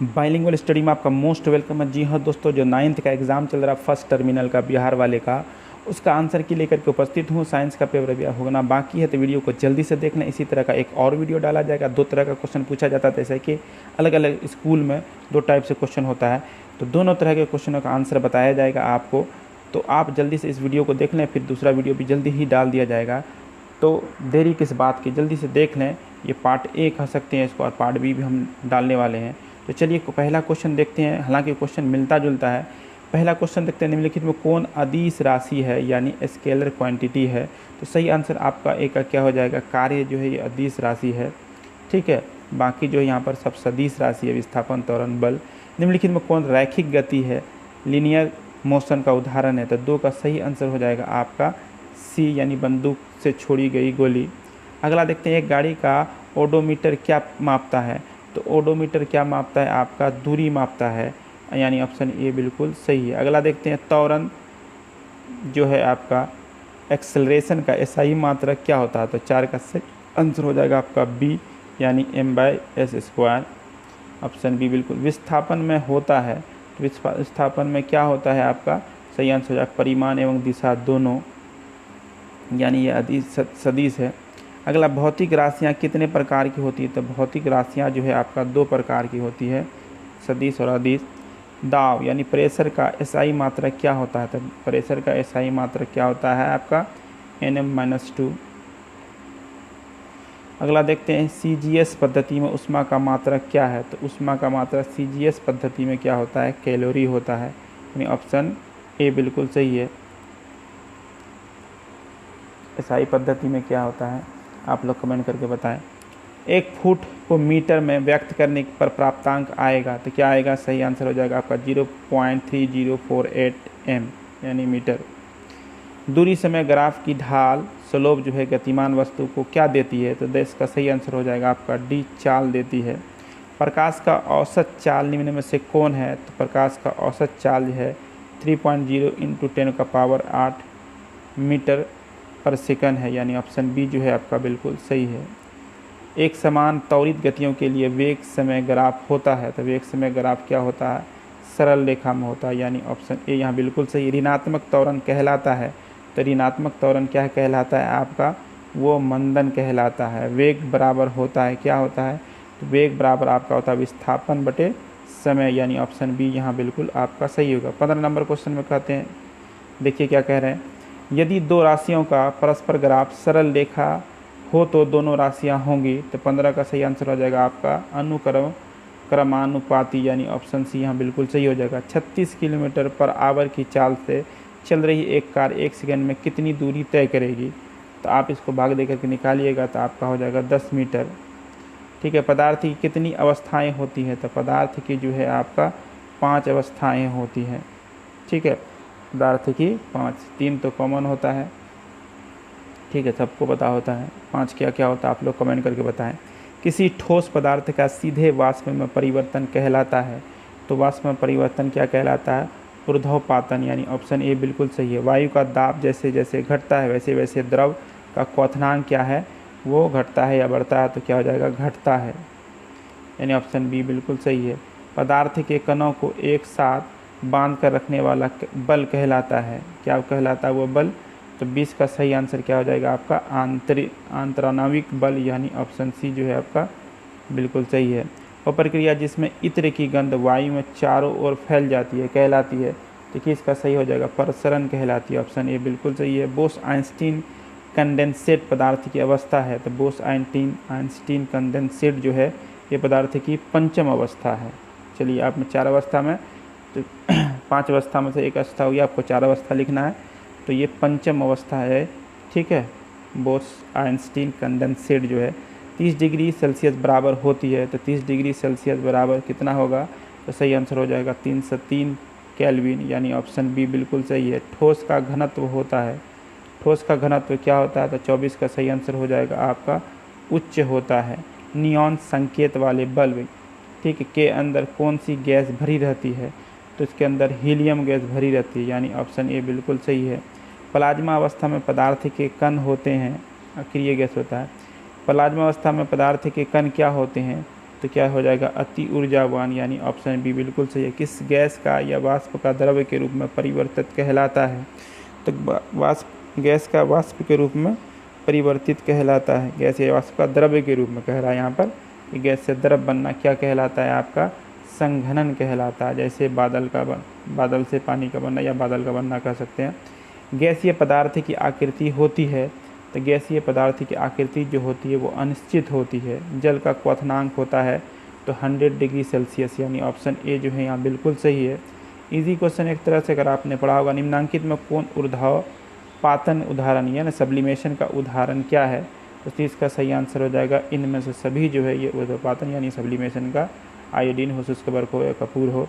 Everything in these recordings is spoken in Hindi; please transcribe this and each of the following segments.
बाइलिंगुअल स्टडी में आपका मोस्ट वेलकम है। जी हाँ दोस्तों, जो 9th का एग्ज़ाम चल रहा है फर्स्ट टर्मिनल का बिहार वाले का, उसका आंसर की लेकर के उपस्थित हूँ। साइंस का पेपर अभी होना बाकी है, तो वीडियो को जल्दी से देख लें। इसी तरह का एक और वीडियो डाला जाएगा। 2 तरह का क्वेश्चन पूछा जाता है, जैसे कि अलग अलग स्कूल में 2 टाइप से क्वेश्चन होता है, तो दोनों तरह के क्वेश्चनों का आंसर बताया जाएगा आपको। तो आप जल्दी से इस वीडियो को देख लें, फिर दूसरा वीडियो भी जल्दी ही डाल दिया जाएगा। तो देरी किस बात की, जल्दी से देख लें। ये पार्ट ए कह सकते हैं इसको, और पार्ट बी भी हम डालने वाले हैं। तो चलिए पहला क्वेश्चन देखते हैं, हालांकि क्वेश्चन मिलता जुलता है। पहला क्वेश्चन देखते हैं, निम्नलिखित में कौन अदिश राशि है, यानी स्केलर क्वांटिटी है। तो सही आंसर आपका ए का क्या हो जाएगा, कार्य जो है ये अदिश राशि है। ठीक है, बाकी जो यहाँ पर सब सदिश राशि है, विस्थापन, त्वरण, बल। निम्नलिखित में कौन रैखिक गति है, लीनियर मोशन का उदाहरण है। तो 2 का सही आंसर हो जाएगा आपका सी, यानी बंदूक से छोड़ी गई गोली। अगला देखते हैं, एक गाड़ी का ओडोमीटर क्या मापता है। तो ओडोमीटर क्या मापता है, आपका दूरी मापता है, यानी ऑप्शन ए बिल्कुल सही है। अगला देखते हैं, त्वरण जो है आपका एक्सेलरेशन का एसआई मात्रक क्या होता है। तो 4 का सही आंसर हो जाएगा आपका बी, यानी m/s²। ऑप्शन बी बिल्कुल। विस्थापन में होता है, तो विस्थापन में क्या होता है आपका, सही आंसर हो जाएगा परिमाण एवं दिशा दोनों, यानी ये अदिश सदिश है। अगला, भौतिक राशियाँ कितने प्रकार की होती है। तो भौतिक राशियाँ जो है आपका 2 प्रकार की होती है, सदिश और अदिश। दाब यानी प्रेशर का एसआई मात्रक क्या होता है। तो प्रेशर का एसआई मात्रक क्या होता है आपका Nm-2। अगला देखते हैं, सीजीएस पद्धति में ऊष्मा का मात्रक क्या है। तो ऊष्मा का मात्रक सीजीएस पद्धति में क्या होता है, कैलोरी होता है, यानी ऑप्शन ए बिल्कुल सही है। एसआई पद्धति में क्या होता है, आप लोग कमेंट करके बताएं। 1 फुट को मीटर में व्यक्त करने पर प्राप्तांक आएगा। तो क्या आएगा, सही आंसर हो जाएगा आपका 0.3048 m, यानी मीटर। दूरी समय ग्राफ की ढाल स्लोप जो है गतिमान वस्तु को क्या देती है। तो इसका सही आंसर हो जाएगा आपका डी, चाल देती है। प्रकाश का औसत चाल निम्न में से कौन है। तो प्रकाश का औसत चाल है 3.0 × 10⁸ मीटर पर सेकंड है, यानी ऑप्शन बी जो है आपका बिल्कुल सही है। एक समान त्वरित गतियों के लिए वेग समय ग्राफ होता है। तो वेग समय ग्राफ क्या होता है, सरल रेखा में होता है, यानी ऑप्शन ए यहाँ बिल्कुल सही। ऋणात्मक त्वरण कहलाता है। तो ऋणात्मक त्वरण क्या कहलाता है आपका, वो मंदन कहलाता है। वेग बराबर होता है, क्या होता है, तो वेग बराबर आपका होता है विस्थापन बटे समय, यानी ऑप्शन बी यहाँ बिल्कुल आपका सही होगा। 15 नंबर क्वेश्चन में कहते हैं, देखिए क्या कह रहे हैं, यदि 2 राशियों का परस्पर ग्राफ सरल रेखा हो तो दोनों राशियां होंगी। तो 15 का सही आंसर हो जाएगा आपका अनुक्रम क्रमानुपाती, यानी ऑप्शन सी यहाँ बिल्कुल सही हो जाएगा। 36 किलोमीटर पर आवर की चाल से चल रही एक कार 1 सेकंड में कितनी दूरी तय करेगी। तो आप इसको भाग दे करके निकालिएगा, तो आपका हो जाएगा 10 मीटर। ठीक है, पदार्थ की कितनी अवस्थाएँ होती हैं। तो पदार्थ की जो है आपका 5 अवस्थाएँ होती हैं। ठीक है, पदार्थ की 5, 3 तो कॉमन होता है। ठीक है, सबको पता होता है। 5 क्या क्या होता है, आप लोग कमेंट करके बताएं। किसी ठोस पदार्थ का सीधे वाष्प में परिवर्तन कहलाता है। तो वाष्प में परिवर्तन क्या कहलाता है, ऊर्ध्वपातन, यानी ऑप्शन ए बिल्कुल सही है। वायु का दाब जैसे जैसे घटता है वैसे वैसे द्रव का क्वथनांक क्या है, वो घटता है या बढ़ता है। तो क्या हो जाएगा, घटता है, यानी ऑप्शन बी बिल्कुल सही है। पदार्थ के कणों को एक साथ बांध कर रखने वाला बल कहलाता है, क्या कहलाता है वो बल। तो 20 का सही आंसर क्या हो जाएगा आपका आंतराणविक बल, यानी ऑप्शन सी जो है आपका बिल्कुल सही है। और प्रक्रिया जिसमें इत्र की गंध वायु में चारों ओर फैल जाती है कहलाती है। देखिए इसका सही हो जाएगा प्रसरण कहलाती है, ऑप्शन ए बिल्कुल सही है। बोस आइंस्टीन कंडेंसेट पदार्थ की अवस्था है। तो बोस आइंस्टीन कंडेंसेट जो है ये पदार्थ की 5म अवस्था है। चलिए, आप में 4 अवस्था में, तो 5 अवस्था में से एक अवस्था हुई, आपको 4 अवस्था लिखना है, तो ये 5म अवस्था है। ठीक है, बोस आइंस्टीन कंडेंसेट जो है 30 डिग्री सेल्सियस बराबर होती है। तो 30 डिग्री सेल्सियस बराबर कितना होगा, तो सही आंसर हो जाएगा 303 केल्विन, यानी ऑप्शन बी बिल्कुल सही है। ठोस का घनत्व होता है, ठोस का घनत्व क्या होता है। तो 24 का सही आंसर हो जाएगा आपका उच्च होता है। नियॉन संकेत वाले बल्ब, ठीक है, के अंदर कौन सी गैस भरी रहती है। तो इसके अंदर हीलियम गैस भरी रहती है, यानी ऑप्शन ए बिल्कुल सही है। प्लाज्मा अवस्था में पदार्थ के कण होते हैं, अक्रिय गैस होता है। प्लाज्मा अवस्था में पदार्थ के कण क्या होते हैं, तो क्या हो जाएगा अति ऊर्जावान, यानी ऑप्शन बी बिल्कुल सही है। किस गैस का या वाष्प का द्रव्य के रूप में परिवर्तित कहलाता है? तो गैस का वाष्प के रूप में परिवर्तित कहलाता है। गैस या वाष्प का द्रव्य के रूप में कह रहा है यहाँ पर कि गैस से द्रव बनना क्या कहलाता है? आपका संघनन कहलाता है। जैसे बादल से पानी का बनना या बादल का बनना कह सकते हैं। गैसीय पदार्थ की आकृति होती है, तो गैसीय पदार्थ की आकृति जो होती है वो अनिश्चित होती है। जल का क्वथनांक होता है तो 100 डिग्री सेल्सियस, यानी ऑप्शन ए जो है यहाँ बिल्कुल सही है। इजी क्वेश्चन एक तरह से अगर आपने पढ़ा होगा। निम्नांकित में कौन ऊर्ध्वपातन उदाहरण यानी सब्लिमेशन का उदाहरण क्या है? तो इसका सही आंसर हो जाएगा इनमें से सभी जो है ये ऊर्ध्वपातन यानी सब्लिमेशन का, आयोडीन हो, शुष्क बर्फ हो या कपूर हो,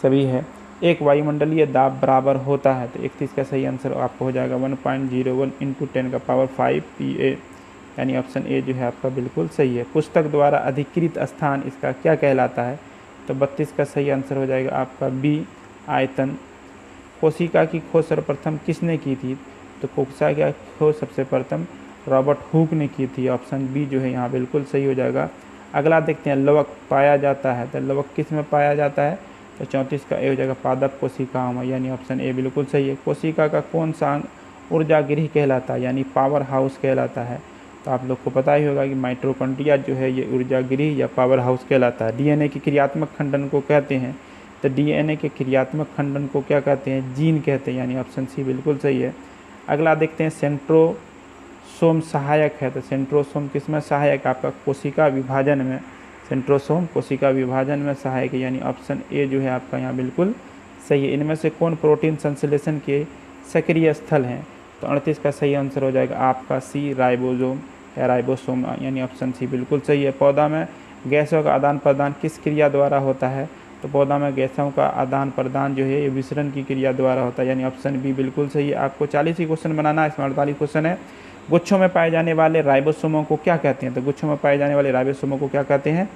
सभी है। एक वायुमंडलीय दाब बराबर होता है, तो 31 का सही आंसर आपको हो जाएगा 1.01 × 10⁵ PA, यानी ऑप्शन ए जो है आपका बिल्कुल सही है। पुस्तक द्वारा अधिकृत स्थान इसका क्या कहलाता है? तो 32 का सही आंसर हो जाएगा आपका बी आयतन। कोशिका की खोज सर्वप्रथम किसने की थी? तो कोशिका की खोज सबसे प्रथम रॉबर्ट हुक ने की थी। ऑप्शन बी जो है यहाँ बिल्कुल सही हो जाएगा। अगला देखते हैं, लवक पाया जाता है, तो लवक किस में पाया जाता है? तो 34 का ए हो जाएगा पादप कोशिकाओं में, यानी ऑप्शन ए बिल्कुल सही है। कोशिका का कौन सा अंग ऊर्जा गृह कहलाता है, यानी पावर हाउस कहलाता है? तो आप लोग को पता ही होगा कि माइटोकॉन्ड्रिया जो है ये ऊर्जा गृह या पावर हाउस कहलाता है। डीएनए के क्रियात्मक खंडन को कहते हैं, तो डीएनए के क्रियात्मक खंडन को क्या कहते हैं? जीन कहते हैं, यानी ऑप्शन सी बिल्कुल सही है। अगला देखते हैं, सेंट्रोसोम सहायक है, तो सेंट्रोसोम किस में सहायक? आपका कोशिका विभाजन में। सेंट्रोसोम कोशिका विभाजन में सहायक है, यानी ऑप्शन ए जो है आपका यहाँ बिल्कुल सही है। इनमें से कौन प्रोटीन संश्लेषण के सक्रिय स्थल हैं? तो 38 का सही आंसर हो जाएगा आपका सी राइबोसोम या राइबोसोम, यानी ऑप्शन सी बिल्कुल सही है। पौधा में गैसों का आदान प्रदान किस क्रिया द्वारा होता है? तो पौधा में गैसों का आदान प्रदान जो है ये विसरण की क्रिया द्वारा होता है, यानी ऑप्शन बी बिल्कुल सही है। आपको 40 ही क्वेश्चन बनाना है, इसमें 48 क्वेश्चन है। गुच्छों में पाए जाने वाले राइबोसोमों को क्या कहते हैं? तो गुच्छों में पाए जाने वाले राइबोसोमों को क्या कहते हैं?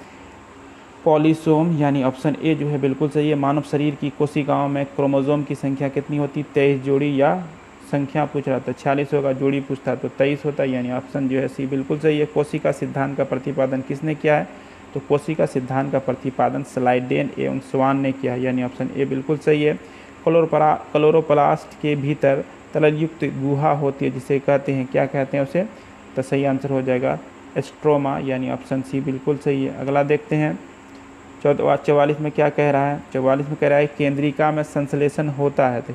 पॉलीसोम, यानी ऑप्शन ए जो है बिल्कुल सही है। मानव शरीर की कोशिकाओं में क्रोमोसोम की संख्या कितनी होती? 23 जोड़ी, या संख्या पूछ रहा था 46 होगा, जोड़ी पूछता तो 23 होता है, यानी ऑप्शन जो है सी बिल्कुल सही है। कोशिका सिद्धांत का प्रतिपादन किसने किया है? तो कोशिका सिद्धांत का प्रतिपादन स्लाइडेन एवं स्वान ने किया है, यानी ऑप्शन ए बिल्कुल सही है। क्लोरोप्लास्ट के भीतर तलयुक्त गुहा होती है जिसे कहते हैं, क्या कहते हैं उसे? तो सही आंसर हो जाएगा स्ट्रोमा, यानी ऑप्शन सी बिल्कुल सही है। अगला देखते हैं 44 में क्या कह रहा है? 44 में कह रहा है केंद्रिका में संश्लेषण होता है, तो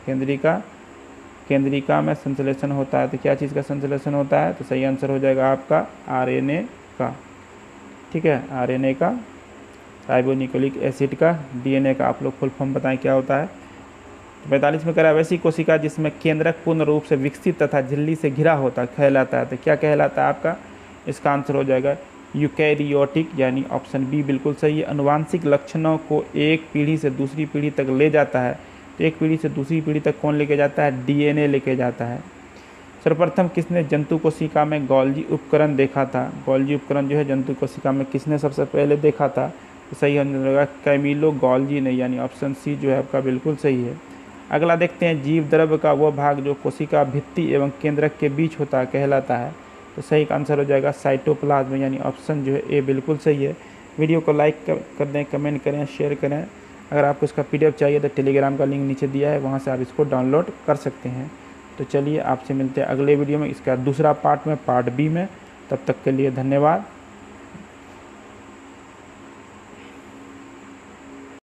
केंद्रिका में संश्लेषण होता है, तो क्या चीज़ का संश्लेषण होता है? तो सही आंसर हो जाएगा आपका आरएनए का, ठीक है, आरएनए का, राइबोन्यूक्लिक एसिड का, डीएनए का। आप लोग फुल फॉर्म बताएं क्या होता है। 45 में कह रहा है वैसी कोशिका जिसमें केंद्रक पूर्ण रूप से विकसित तथा झिल्ली से घिरा होता कहलाता है, तो क्या कहलाता है आपका? इसका आंसर हो जाएगा यूकैरियोटिक, यानी ऑप्शन बी बिल्कुल सही है। अनुवांशिक लक्षणों को एक पीढ़ी से दूसरी पीढ़ी तक ले जाता है, तो एक पीढ़ी से दूसरी पीढ़ी तक कौन लेके जाता है? डीएनए लेके जाता है। सर्वप्रथम किसने जंतु कोशिका में गोल्जी उपकरण देखा था? गोल्जी उपकरण जो है जंतु कोशिका में किसने सबसे पहले देखा था? तो सही आंसर होगा कैमिलो गोल्जी ने, यानी ऑप्शन सी जो है आपका बिल्कुल सही है। अगला देखते हैं, जीव द्रव्य का वह भाग जो कोशिका भित्ति एवं केंद्रक के बीच होता है कहलाता है, तो सही आंसर हो जाएगा साइटोप्लाज्म, यानी ऑप्शन जो है ए बिल्कुल सही है। वीडियो को लाइक कर दें, कमेंट करें, शेयर करें। अगर आपको इसका पीडीएफ चाहिए तो टेलीग्राम का लिंक नीचे दिया है, वहाँ से आप इसको डाउनलोड कर सकते हैं। तो चलिए आपसे मिलते हैं अगले वीडियो में, इसका दूसरा पार्ट में, पार्ट बी में। तब तक के लिए धन्यवाद।